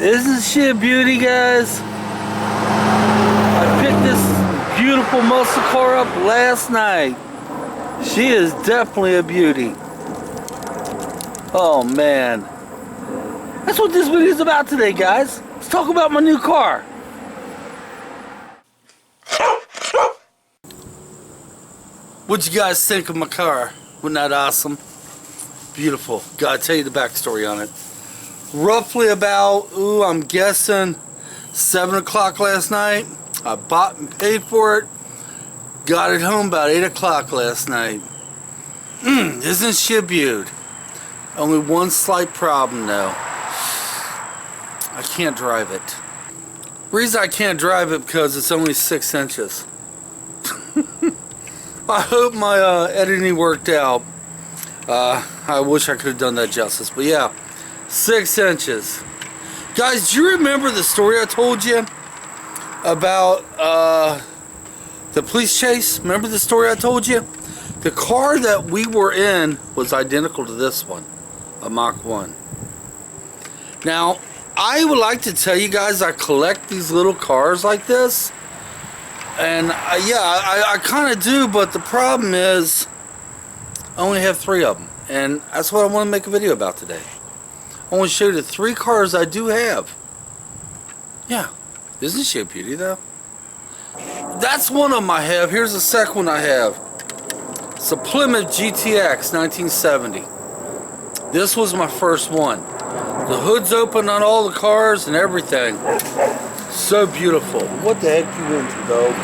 Isn't she a beauty, guys? I picked this beautiful muscle car up last night. She is definitely a beauty. Oh man. That's what this video is about today, guys. Let's talk about my new car. What'd you guys think of my car? Wasn't that awesome? Beautiful. Gotta tell you the backstory on it. Roughly about, I'm guessing 7 o'clock last night. I bought and paid for it. Got it home about 8 o'clock last night. Isn't she a beaut? Only one slight problem though. I can't drive it. Reason I can't drive it because it's only 6 inches. I hope my editing worked out. I wish I could have done that justice, but yeah, 6 inches. Guys, do you remember the story I told you about the police chase? Remember the story I told you? The car that we were in was identical to this one, a Mach 1. Now, I would like to tell you guys I collect these little cars like this. And yeah, I kind of do, but the problem is I only have 3 of them. And that's what I want to make a video about today. I want to show you the 3 cars I do have. Yeah, isn't she a beauty though? That's one of them I have. Here's the second one I have. It's a Plymouth GTX 1970. This was my first one. The hood's open on all the cars and everything. So beautiful. What the heck you into though?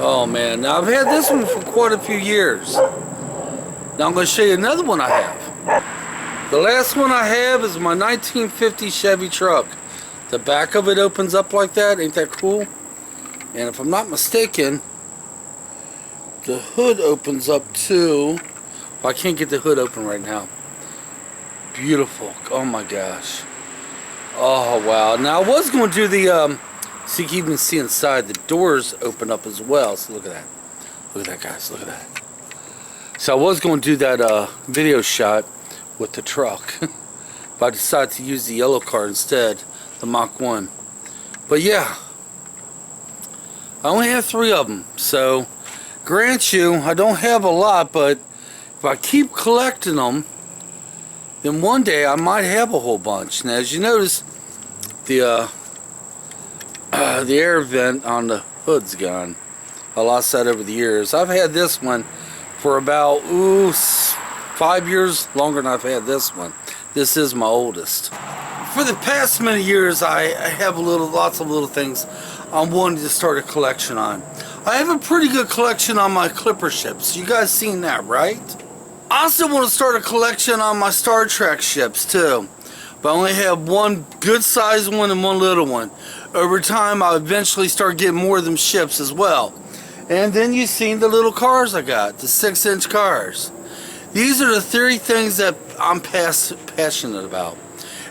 Oh man, now I've had this one for quite a few years. Now I'm going to show you another one I have. The last one I have is my 1950 Chevy truck. The back of it opens up like that. Ain't that cool? And if I'm not mistaken, the hood opens up too. Well, I can't get the hood open right now. Beautiful. Oh my gosh. Oh wow. Now I was going to do the so you can even see inside, the doors open up as well. So look at that. Look at that, guys. Look at that. So I was going to do that video shot with the truck. But I decided to use the yellow car instead, the Mach 1. But yeah, I only have 3 of them. So grant you, I don't have a lot, but if I keep collecting them, then one day I might have a whole bunch. Now as you notice, the air vent on the hood's gone. I lost that over the years. I've had this one for about 5 years, longer than I've had this one. This is my oldest. For the past many years, I have lots of little things I'm wanting to start a collection on. I have a pretty good collection on my Clipper ships. You guys seen that, right? I also want to start a collection on my Star Trek ships too. But I only have one good sized one and one little one. Over time, I'll eventually start getting more of them ships as well. And then you've seen the little cars I got, the 6-inch cars. These are the 3 things that I'm passionate about.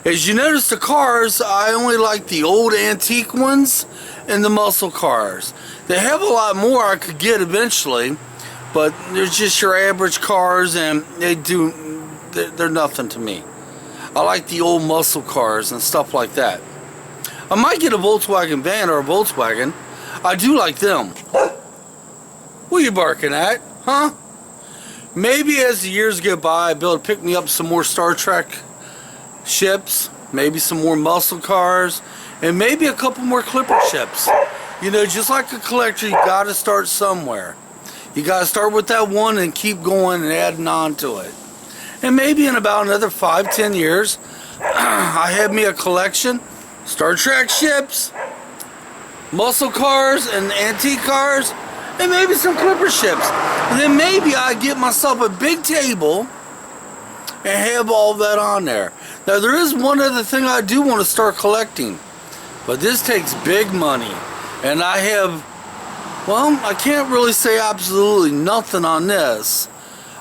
As you notice, the cars, I only like the old antique ones and the muscle cars. They have a lot more I could get eventually, but they're just your average cars and they're nothing to me. I like the old muscle cars and stuff like that. I might get a Volkswagen van or a Volkswagen. I do like them. What are you barking at? Huh? Maybe as the years go by, I'll be able to pick me up some more Star Trek ships, maybe some more muscle cars, and maybe a couple more Clipper ships. You know, just like a collector, you gotta start somewhere. You gotta start with that one and keep going and adding on to it. And maybe in about another 5-10 years, I have me a collection, Star Trek ships, muscle cars and antique cars, and maybe some Clipper ships. And then maybe I get myself a big table and have all that on there. Now there is one other thing I do want to start collecting, but this takes big money. And I have, well, I can't really say absolutely nothing on this.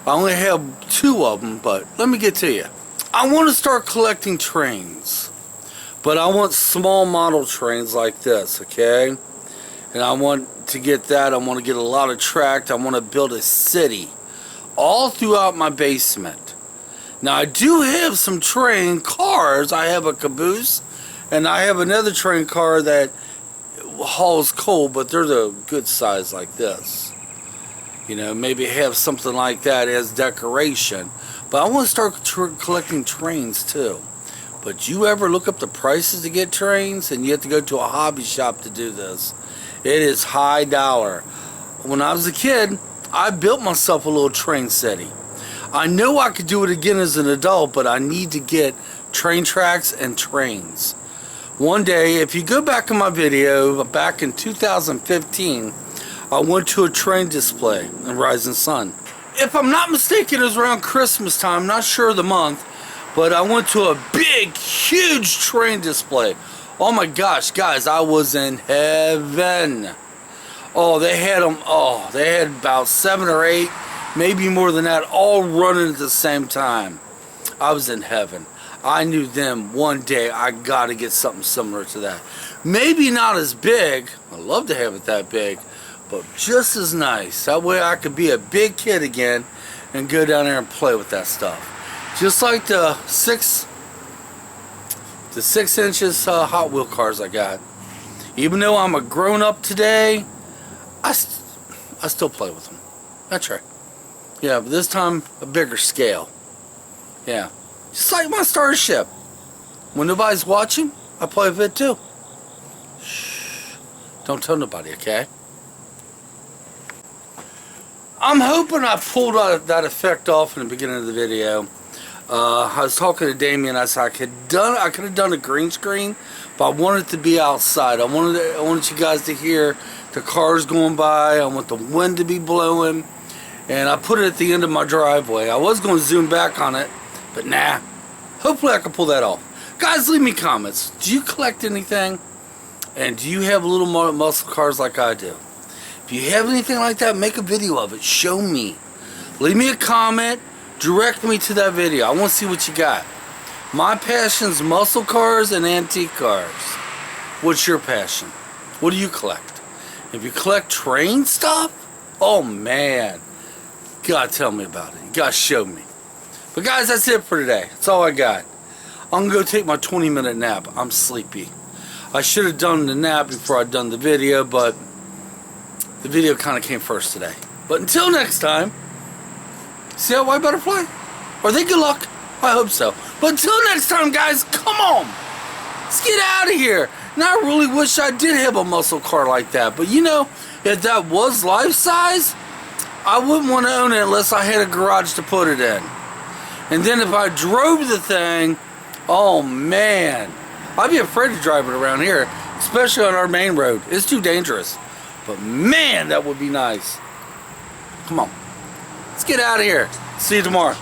I only have 2 of them, but let me get to you. I want to start collecting trains, but I want small model trains like this, okay? And I want to get that. I want to get a lot of track. I want to build a city all throughout my basement. Now I do have some train cars. I have a caboose And I have another train car that hauls coal, but they're the good size like this. You know, maybe have something like that as decoration. But I want to start collecting trains too. But you ever look up the prices to get trains, and you have to go to a hobby shop to do this. It is high dollar. When I was a kid, I built myself a little train city. I know I could do it again as an adult, but I need to get train tracks and trains. One day, if you go back in my video, back in 2015, I went to a train display in Rising Sun. If I'm not mistaken, it was around Christmas time, not sure of the month, but I went to a big, huge train display. Oh my gosh, guys, I was in heaven. Oh, they had them, they had about 7 or 8, maybe more than that, all running at the same time. I was in heaven. I knew then one day I got to get something similar to that. Maybe not as big. I'd love to have it that big, but just as nice. That way I could be a big kid again and go down there and play with that stuff. Just like the 6 inches Hot Wheel cars I got. Even though I'm a grown up today, I still play with them. That's right. Yeah, but this time a bigger scale. Yeah. Just like my Starship. When nobody's watching, I play with it too. Shh. Don't tell nobody, okay? I'm hoping I pulled that effect off in the beginning of the video. I was talking to Damien. I said I could have done a green screen, but I wanted it to be outside. I wanted you guys to hear the cars going by. I want the wind to be blowing, and I put it at the end of my driveway. I was going to zoom back on it, but nah. Hopefully I can pull that off. Guys, leave me comments. Do you collect anything? And do you have little muscle cars like I do? If you have anything like that, make a video of it. Show me. Leave me a comment. Direct me to that video. I want to see what you got. My passion's muscle cars and antique cars. What's your passion? What do you collect? If you collect train stuff, oh man, you gotta tell me about it. You gotta show me. But guys, that's it for today. That's all I got. I'm gonna go take my 20-minute nap. I'm sleepy. I should have done the nap before I'd done the video, but the video kind of came first today. But until next time, see that white butterfly? Are they good luck? I hope so. But until next time, guys, come on. Let's get out of here. Now I really wish I did have a muscle car like that. But you know, if that was life size, I wouldn't want to own it unless I had a garage to put it in. And then if I drove the thing, oh man, I'd be afraid to drive it around here, especially on our main road. It's too dangerous. But man, that would be nice. Come on. Let's get out of here. See you tomorrow.